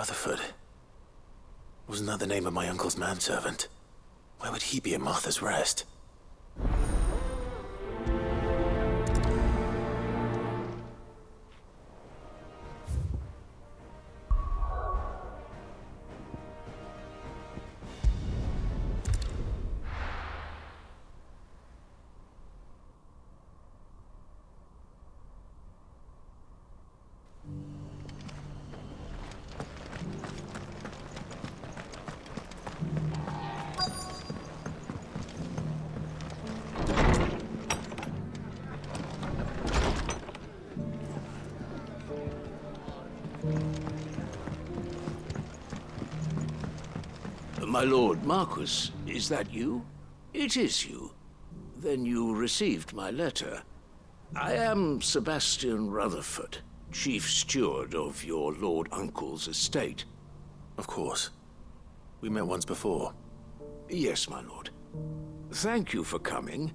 Rutherford. Wasn't that the name of my uncle's manservant? Why would he be at Martha's Rest? My lord Marquis, is that you? It is you. Then you received my letter. I am Sebastian Rutherford, chief steward of your lord uncle's estate. Of course. We met once before. Yes, my lord. Thank you for coming.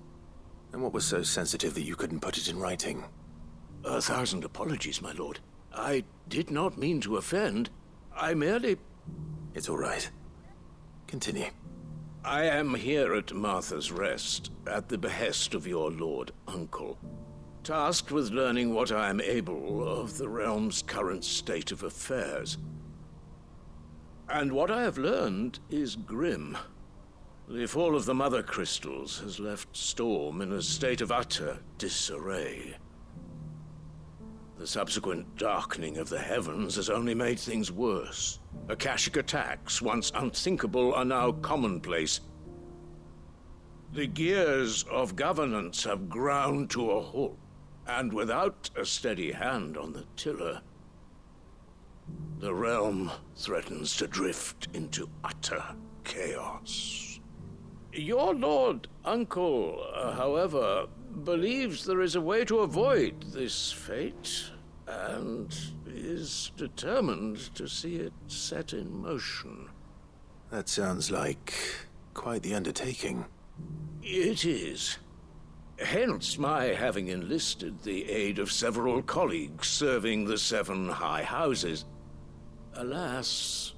And what was so sensitive that you couldn't put it in writing? 1,000 apologies, my lord. I did not mean to offend. I merely... It's all right. Continue. I am here at Martha's Rest, at the behest of your lord uncle, tasked with learning what I am able of the realm's current state of affairs. And what I have learned is grim. The fall of the Mother Crystals has left Storm in a state of utter disarray. The subsequent darkening of the heavens has only made things worse. Akashic attacks, once unthinkable, are now commonplace. The gears of governance have ground to a halt, and without a steady hand on the tiller, the realm threatens to drift into utter chaos. Your lord uncle, however, believes there is a way to avoid this fate, and is determined to see it set in motion. That sounds like quite the undertaking. It is. Hence my having enlisted the aid of several colleagues serving the 7 high houses. Alas...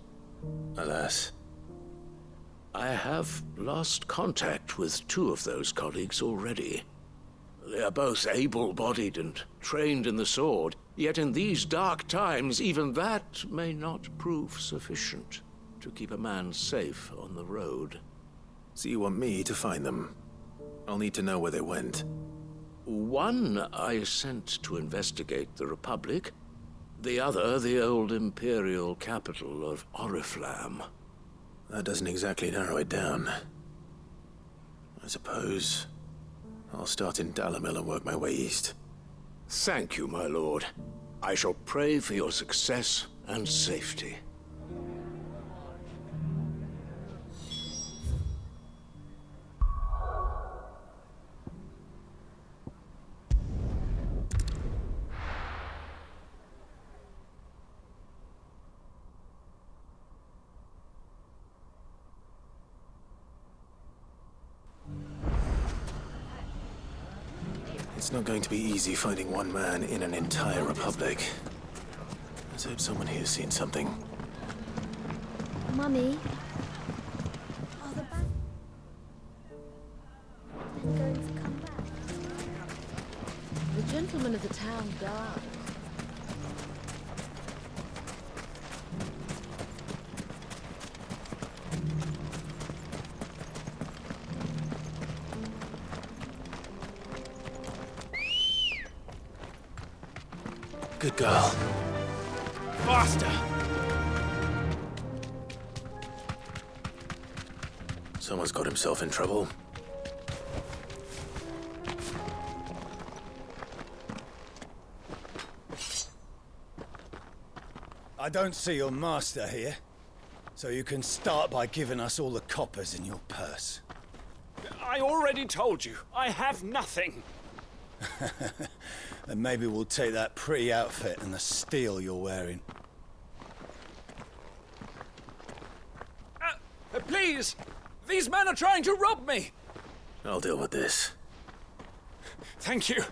Alas? I have lost contact with 2 of those colleagues already. They are both able-bodied and trained in the sword, yet in these dark times even that may not prove sufficient to keep a man safe on the road. So you want me to find them? I'll need to know where they went. One I sent to investigate the Republic, the other the old Imperial capital of Oriflamme. That doesn't exactly narrow it down. I suppose I'll start in Dalamil and work my way east. Thank you, my lord. I shall pray for your success and safety. It's not going to be easy finding one man in an entire republic. Let's hope someone here's seen something. Mummy? Are the men going to come back? The gentleman of the town guard. Good girl. Faster! Someone's got himself in trouble. I don't see your master here, so you can start by giving us all the coppers in your purse. I already told you, I have nothing. Then maybe we'll take that pretty outfit and the steel you're wearing. Please! These men are trying to rob me! I'll deal with this. Thank you.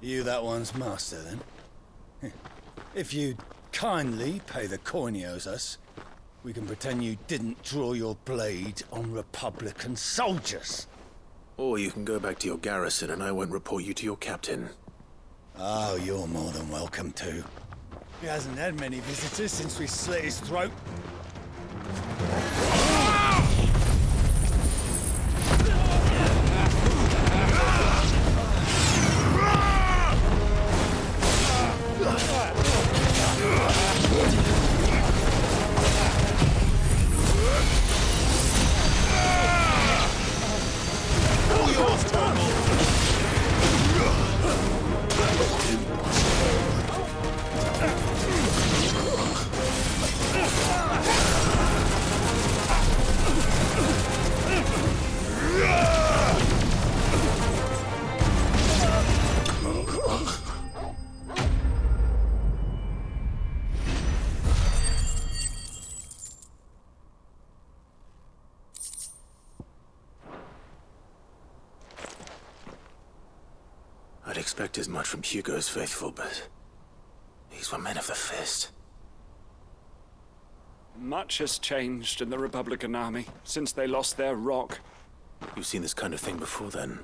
You that one's master, then? If you'd kindly pay the coin he owes us, we can pretend you didn't draw your blade on Republican soldiers. Or you can go back to your garrison and I won't report you to your captain. Oh, you're more than welcome to. He hasn't had many visitors since we slit his throat. I'd expect as much from Hugo's faithful, but these were men of the fist. Much has changed in the Republican army since they lost their rock. You've seen this kind of thing before, then?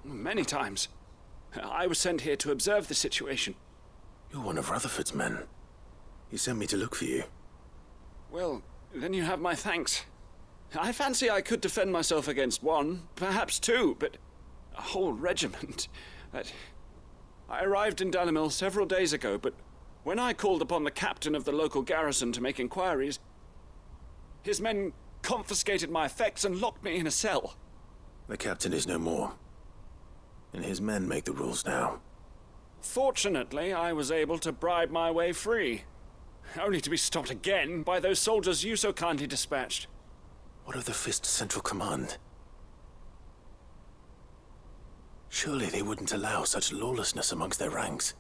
Many times. I was sent here to observe the situation. You're one of Rutherford's men. He sent me to look for you. Well, then you have my thanks. I fancy I could defend myself against one, perhaps two, but a whole regiment. I arrived in Dalimil several days ago, but when I called upon the captain of the local garrison to make inquiries, his men confiscated my effects and locked me in a cell. The captain is no more, and his men make the rules now. Fortunately, I was able to bribe my way free, only to be stopped again by those soldiers you so kindly dispatched. What of the Fist's central command? Surely they wouldn't allow such lawlessness amongst their ranks.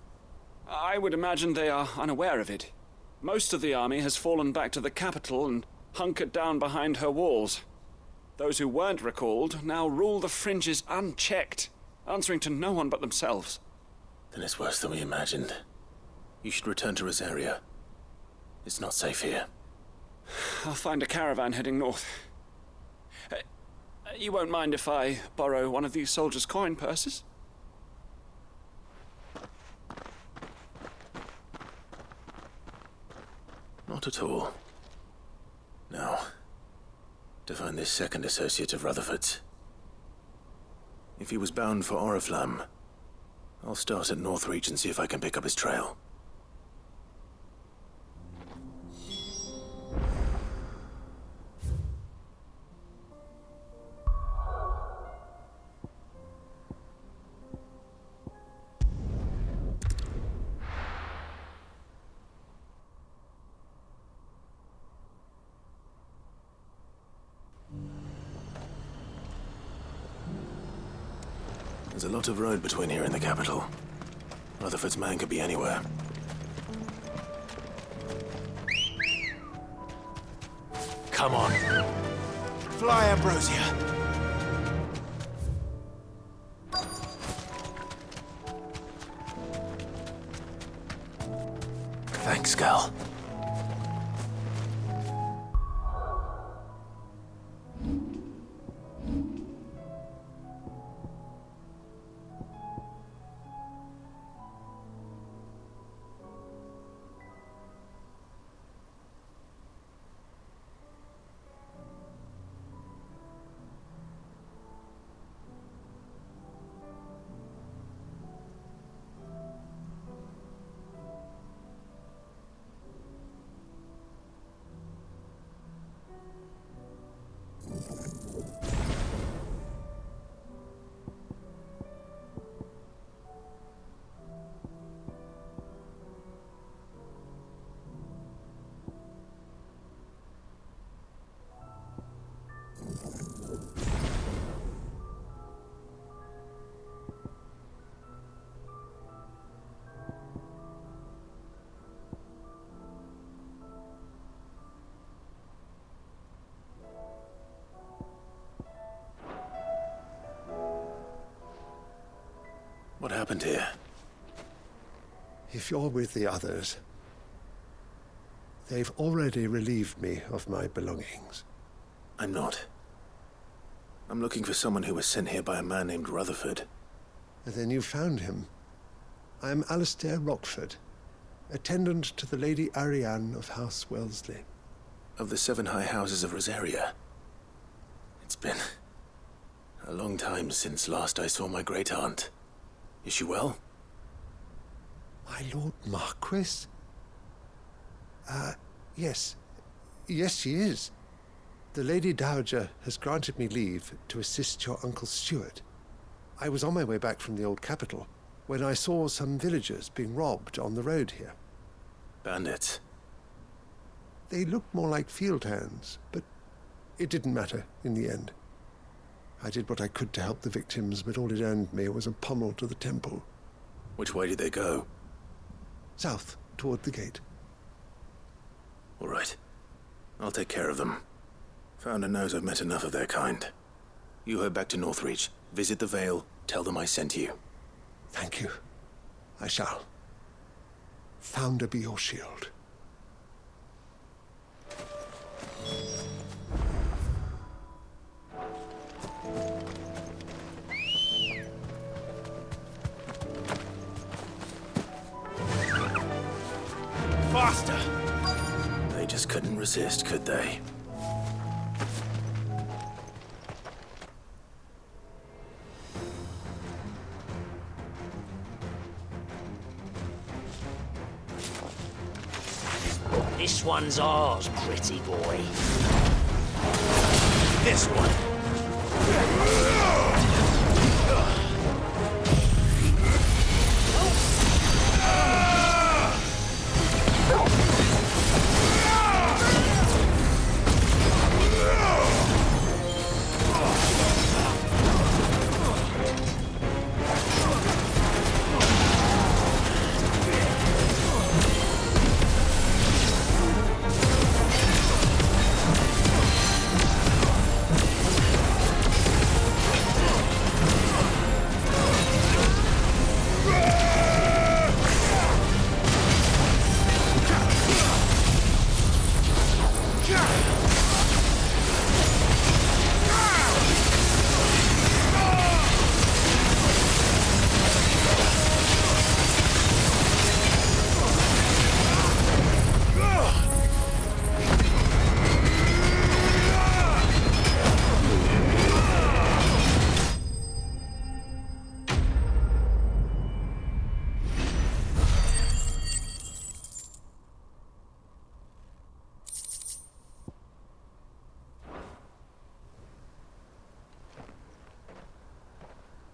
I would imagine they are unaware of it. Most of the army has fallen back to the capital and hunkered down behind her walls. Those who weren't recalled now rule the fringes unchecked, answering to no one but themselves. Then it's worse than we imagined. You should return to Rosaria. It's not safe here. I'll find a caravan heading north. You won't mind if I borrow one of these soldiers' coin purses? Not at all. Now, to find this second associate of Rutherford's. If he was bound for Oriflamme, I'll start at Northreach and see if I can pick up his trail. There's a lot of road between here and the capital. Rutherford's man could be anywhere. Come on. Fly, Ambrosia. Thanks, Gal. What happened here? If you're with the others, They've already relieved me of my belongings. I'm not. I'm looking for someone who was sent here by a man named Rutherford. Then you found him. I am Alistair Rockford, attendant to the Lady Ariane of House Wellesley. Of the 7 high houses of Rosaria. It's been a long time since last I saw my great-aunt. Is she well? My Lord Marquis? Yes. Yes, she is. The Lady Dowager has granted me leave to assist your Uncle Stuart. I was on my way back from the old capital when I saw some villagers being robbed on the road here. Bandits? They looked more like field hands, but it didn't matter in the end. I did what I could to help the victims, but all it earned me was a pommel to the temple. Which way did they go? South, toward the gate. All right. I'll take care of them. Founder knows I've met enough of their kind. You head back to Northreach, visit the Vale, tell them I sent you. Thank you. I shall. Founder be your shield. Faster! They just couldn't resist, could they? This one's ours, pretty boy. This one!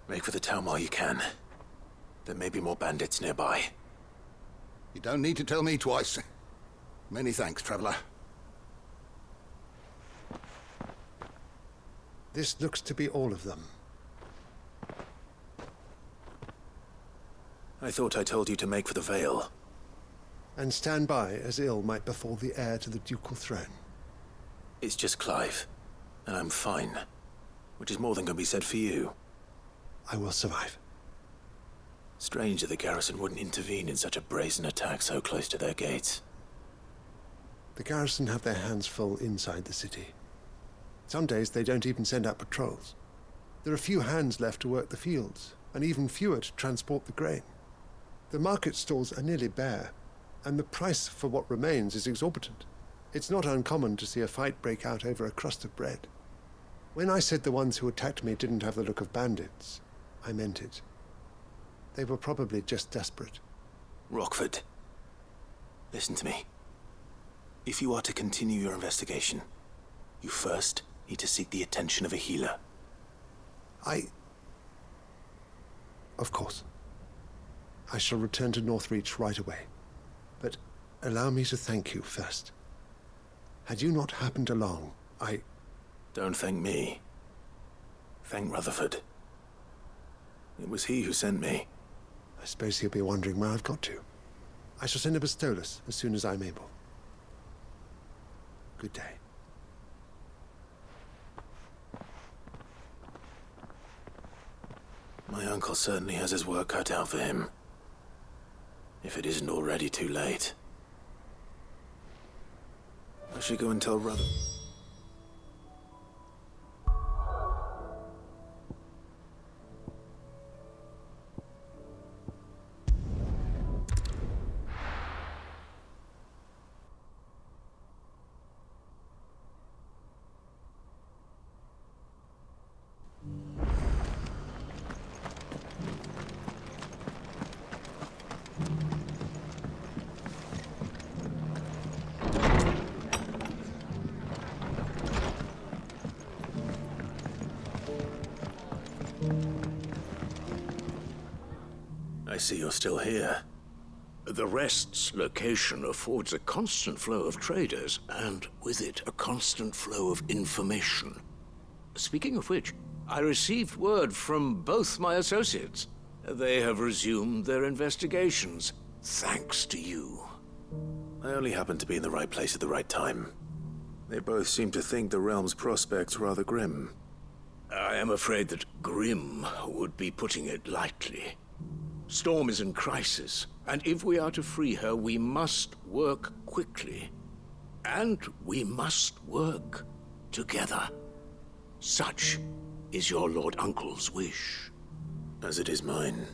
Make for the town while you can. There may be more bandits nearby. You don't need to tell me twice. Many thanks, traveler. This looks to be all of them. I thought I told you to make for the Vale. And stand by as ill might befall the heir to the ducal throne. It's just Clive, and I'm fine. Which is more than can be said for you. I will survive. Strange that the garrison wouldn't intervene in such a brazen attack so close to their gates. The garrison have their hands full inside the city. Some days they don't even send out patrols. There are few hands left to work the fields, and even fewer to transport the grain. The market stalls are nearly bare, and the price for what remains is exorbitant. It's not uncommon to see a fight break out over a crust of bread. When I said the ones who attacked me didn't have the look of bandits, I meant it. They were probably just desperate. Rockford, listen to me. If you are to continue your investigation, you first need to seek the attention of a healer. Of course. I shall return to Northreach right away. But allow me to thank you first. Had you not happened along, Don't thank me. Thank Rutherford. It was he who sent me. I suppose he'll be wondering where I've got to. I shall send a Bistolus as soon as I'm able. Good day. My uncle certainly has his work cut out for him. If it isn't already too late. I should go and tell Ruther. I see you're still here. The Rest's location affords a constant flow of traders, and with it, a constant flow of information. Speaking of which, I received word from both my associates. They have resumed their investigations, thanks to you. I only happened to be in the right place at the right time. They both seem to think the realm's prospects rather grim. I am afraid that grim would be putting it lightly. Storm is in crisis, and if we are to free her, we must work quickly. And we must work together. Such is your Lord Uncle's wish. As it is mine.